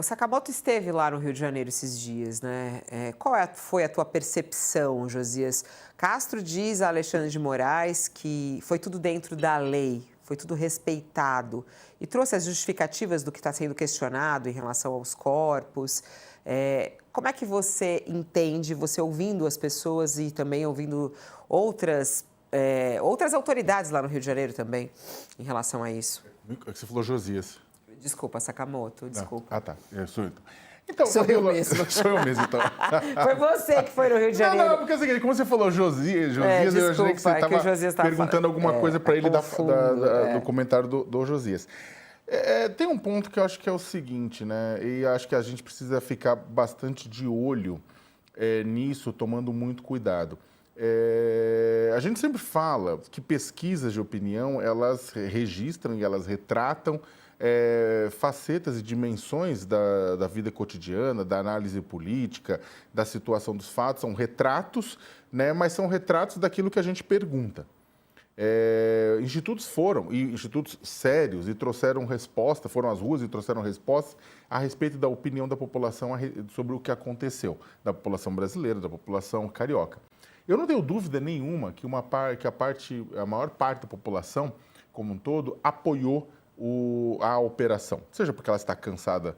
O Sakamoto esteve lá no Rio de Janeiro esses dias, né? Foi a tua percepção, Josias? Castro diz a Alexandre de Moraes que foi tudo dentro da lei, foi tudo respeitado e trouxe as justificativas do que está sendo questionado em relação aos corpos. Como é que você entende, você ouvindo as pessoas e também ouvindo outras autoridades lá no Rio de Janeiro também, em relação a isso? Você falou Josias. Desculpa, Sakamoto, desculpa. Ah, tá. Então, Sou eu mesmo. Sou eu mesmo, então. Foi você que foi no Rio de Janeiro. Não, porque é o seguinte, como você falou Josias, eu achei que você estava perguntando alguma coisa para ele do comentário do Josias. Tem um ponto que eu acho que é o seguinte, né? E acho que a gente precisa ficar bastante de olho nisso, tomando muito cuidado. A gente sempre fala que pesquisas de opinião, elas registram e elas retratam facetas e dimensões da vida cotidiana, da análise política, da situação dos fatos. São retratos, né, mas são retratos daquilo que a gente pergunta. Institutos sérios e trouxeram resposta, foram às ruas e trouxeram respostas a respeito da opinião da população sobre o que aconteceu, da população brasileira, da população carioca. Eu não tenho dúvida nenhuma que a maior parte da população, como um todo, apoiou a operação, seja porque ela está cansada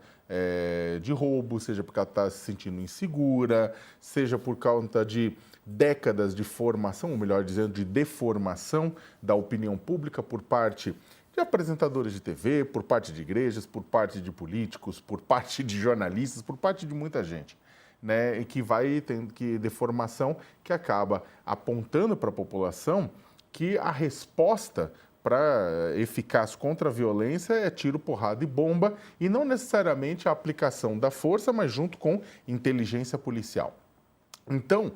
de roubo, seja porque ela está se sentindo insegura, seja por conta de décadas de formação, ou melhor dizendo, de deformação da opinião pública por parte de apresentadores de TV, por parte de igrejas, por parte de políticos, por parte de jornalistas, por parte de muita gente, né? E que vai tendo deformação que acaba apontando para a população que a resposta para eficaz contra a violência é tiro, porrada e bomba, e não necessariamente a aplicação da força, mas junto com inteligência policial. Então,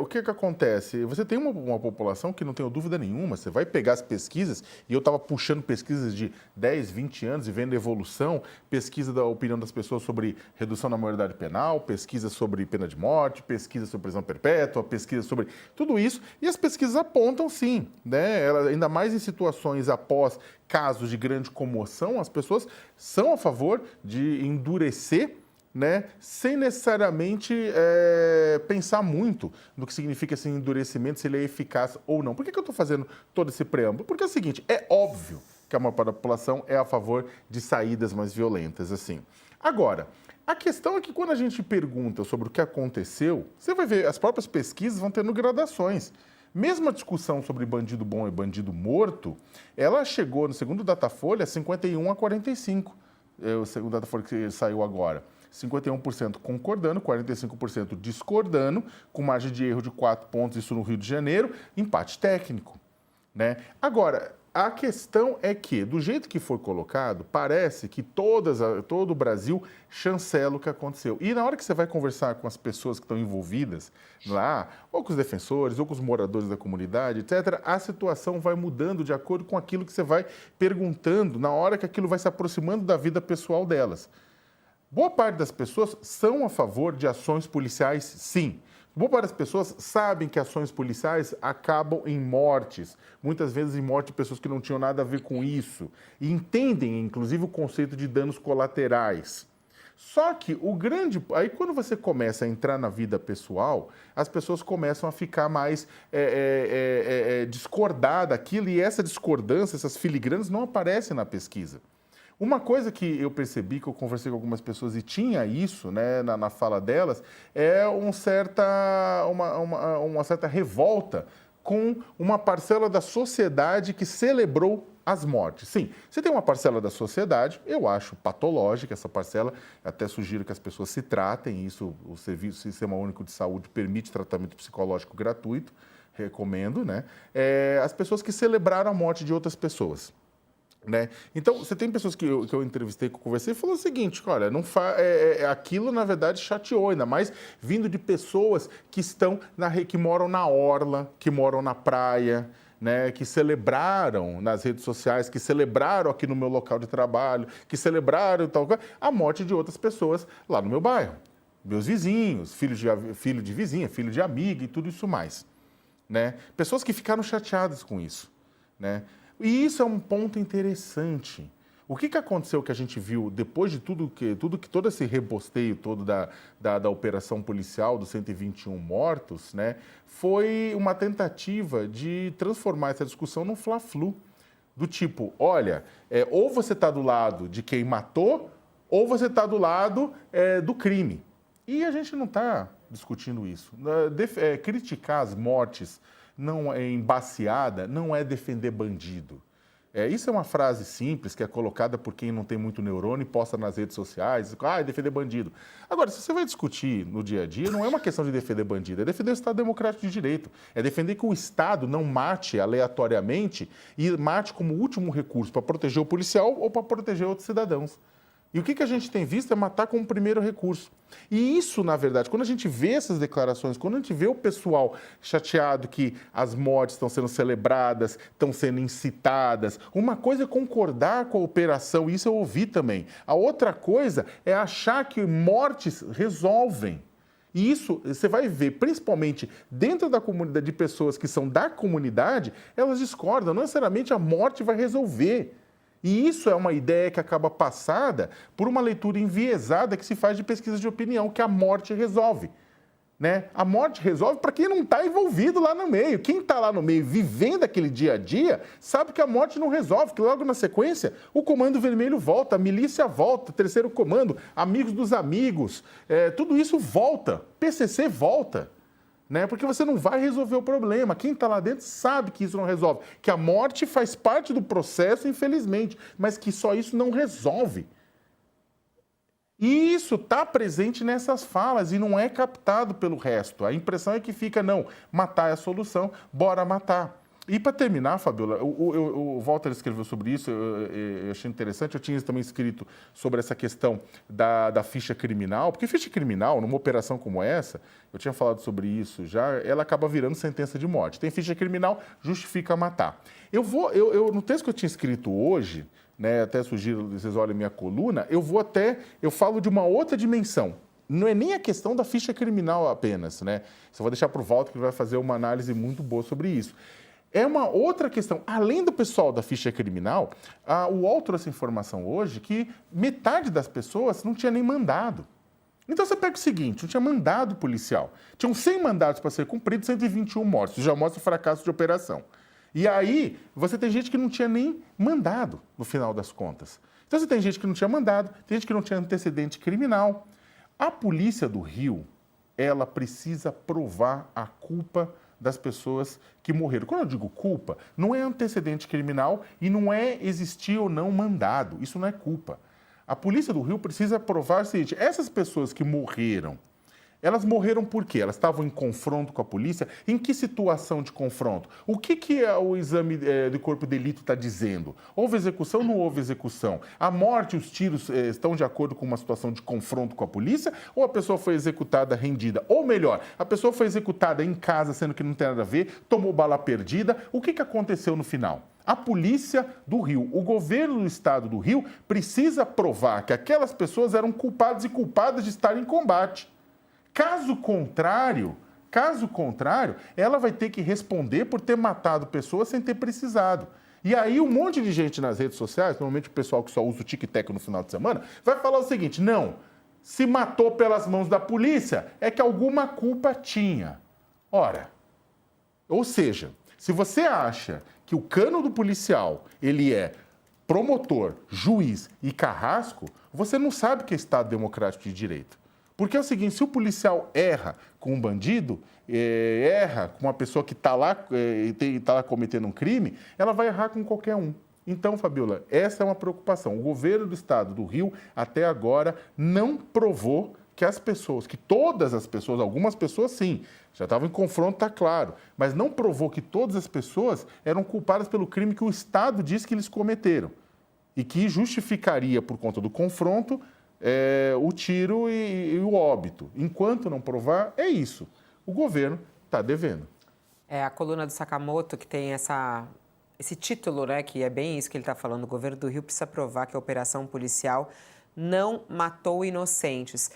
o que acontece? Você tem uma população que não tenho dúvida nenhuma, você vai pegar as pesquisas, e eu estava puxando pesquisas de 10, 20 anos e vendo evolução, pesquisa da opinião das pessoas sobre redução da maioridade penal, pesquisa sobre pena de morte, pesquisa sobre prisão perpétua, pesquisa sobre tudo isso, e as pesquisas apontam sim, né? Ainda mais em situações após casos de grande comoção, as pessoas são a favor de endurecer, né, sem necessariamente pensar muito no que significa esse endurecimento, se ele é eficaz ou não. Por que eu estou fazendo todo esse preâmbulo? Porque é o seguinte, é óbvio que a maior parte da população é a favor de saídas mais violentas, assim. Agora, a questão é que quando a gente pergunta sobre o que aconteceu, você vai ver, as próprias pesquisas vão tendo gradações. Mesmo a discussão sobre bandido bom e bandido morto, ela chegou, no segundo Datafolha, 51 a 45. O segundo Datafolha que saiu agora. 51% concordando, 45% discordando, com margem de erro de 4 pontos, isso no Rio de Janeiro, empate técnico, né? Agora, a questão é que, do jeito que foi colocado, parece que todo o Brasil chancela o que aconteceu. E na hora que você vai conversar com as pessoas que estão envolvidas lá, ou com os defensores, ou com os moradores da comunidade, etc., a situação vai mudando de acordo com aquilo que você vai perguntando, na hora que aquilo vai se aproximando da vida pessoal delas. Boa parte das pessoas são a favor de ações policiais, sim. Boa parte das pessoas sabem que ações policiais acabam em mortes, muitas vezes em morte de pessoas que não tinham nada a ver com isso, e entendem, inclusive, o conceito de danos colaterais. Só que aí quando você começa a entrar na vida pessoal, as pessoas começam a ficar mais discordar daquilo, e essa discordância, essas filigranas não aparecem na pesquisa. Uma coisa que eu percebi, que eu conversei com algumas pessoas e tinha isso, né, na fala delas, é uma certa revolta com uma parcela da sociedade que celebrou as mortes. Sim, você tem uma parcela da sociedade, eu acho patológica essa parcela, até sugiro que as pessoas se tratem, isso o Sistema Único de Saúde permite tratamento psicológico gratuito, recomendo, né? As pessoas que celebraram a morte de outras pessoas. Né? Então, você tem pessoas que eu entrevistei, que eu conversei, e falou o seguinte, olha, aquilo, na verdade, chateou, ainda mais vindo de pessoas que que moram na orla, que moram na praia, né? Que celebraram nas redes sociais, que celebraram aqui no meu local de trabalho, que celebraram a morte de outras pessoas lá no meu bairro. Meus vizinhos, filho de vizinha, filho de amiga e tudo isso mais. Né? Pessoas que ficaram chateadas com isso, né? E isso é um ponto interessante. O que aconteceu que a gente viu depois de todo esse rebosteio todo da operação policial, dos 121 mortos, né, foi uma tentativa de transformar essa discussão num fla-flu. Do tipo, olha, ou você está do lado de quem matou, ou você está do lado do crime. E a gente não está discutindo isso. Criticar as mortes não é embaciada, não é defender bandido. Isso é uma frase simples que é colocada por quem não tem muito neurônio e posta nas redes sociais. É defender bandido. Agora, se você vai discutir no dia a dia, não é uma questão de defender bandido, é defender o Estado Democrático de Direito. É defender que o Estado não mate aleatoriamente e mate como último recurso para proteger o policial ou para proteger outros cidadãos. E o que a gente tem visto é matar como primeiro recurso. E isso, na verdade, quando a gente vê essas declarações, quando a gente vê o pessoal chateado que as mortes estão sendo celebradas, estão sendo incitadas, uma coisa é concordar com a operação, isso eu ouvi também. A outra coisa é achar que mortes resolvem. E isso você vai ver, principalmente dentro da comunidade, de pessoas que são da comunidade, elas discordam. Não necessariamente a morte vai resolver. E isso é uma ideia que acaba passada por uma leitura enviesada que se faz de pesquisa de opinião, que a morte resolve. Né? A morte resolve para quem não está envolvido lá no meio. Quem está lá no meio, vivendo aquele dia a dia, sabe que a morte não resolve, que logo na sequência o Comando Vermelho volta, a milícia volta, terceiro comando, amigos dos amigos, tudo isso volta, PCC volta. Né? Porque você não vai resolver o problema. Quem está lá dentro sabe que isso não resolve, que a morte faz parte do processo, infelizmente, mas que só isso não resolve. E isso está presente nessas falas e não é captado pelo resto. A impressão é que fica, não, matar é a solução, bora matar. E para terminar, Fabiola, o Walter escreveu sobre isso, eu achei interessante, eu tinha também escrito sobre essa questão da ficha criminal, porque ficha criminal, numa operação como essa, eu tinha falado sobre isso já, ela acaba virando sentença de morte. Tem ficha criminal, justifica matar. No texto que eu tinha escrito hoje, né, até sugiro, vocês olhem minha coluna, eu falo de uma outra dimensão. Não é nem a questão da ficha criminal apenas, né? Só vou deixar para o Walter que ele vai fazer uma análise muito boa sobre isso. É uma outra questão. Além do pessoal da ficha criminal, o UOL trouxe informação hoje que metade das pessoas não tinha nem mandado. Então você pega o seguinte, não tinha mandado policial. Tinham 100 mandados para ser cumpridos, 121 mortos. Isso já mostra o fracasso de operação. E aí, você tem gente que não tinha nem mandado, no final das contas. Então você tem gente que não tinha mandado, tem gente que não tinha antecedente criminal. A polícia do Rio, ela precisa provar a culpa das pessoas que morreram. Quando eu digo culpa, não é antecedente criminal e não é existir ou não mandado. Isso não é culpa. A polícia do Rio precisa provar o seguinte, essas pessoas que morreram, elas morreram por quê? Elas estavam em confronto com a polícia? Em que situação de confronto? O que o exame do corpo de delito está dizendo? Houve execução ou não houve execução? A morte, os tiros estão de acordo com uma situação de confronto com a polícia? Ou a pessoa foi executada rendida? Ou melhor, a pessoa foi executada em casa, sendo que não tem nada a ver, tomou bala perdida. O que aconteceu no final? A polícia do Rio, o governo do estado do Rio precisa provar que aquelas pessoas eram culpadas e culpadas de estar em combate. Caso contrário, ela vai ter que responder por ter matado pessoas sem ter precisado. E aí um monte de gente nas redes sociais, normalmente o pessoal que só usa o tic-tac no final de semana, vai falar o seguinte, não, se matou pelas mãos da polícia, é que alguma culpa tinha. Ora, ou seja, se você acha que o cano do policial, ele é promotor, juiz e carrasco, você não sabe o que é Estado Democrático de Direito. Porque é o seguinte, se o policial erra com um bandido, erra com uma pessoa que está lá cometendo um crime, ela vai errar com qualquer um. Então, Fabiola, essa é uma preocupação. O governo do estado do Rio, até agora, não provou que todas as pessoas, algumas pessoas sim, já estavam em confronto, está claro, mas não provou que todas as pessoas eram culpadas pelo crime que o Estado diz que eles cometeram e que justificaria, por conta do confronto, o tiro e o óbito. Enquanto não provar, é isso. O governo está devendo. A coluna do Sakamoto que tem esse título, né, que é bem isso que ele está falando. O governo do Rio precisa provar que a operação policial não matou inocentes.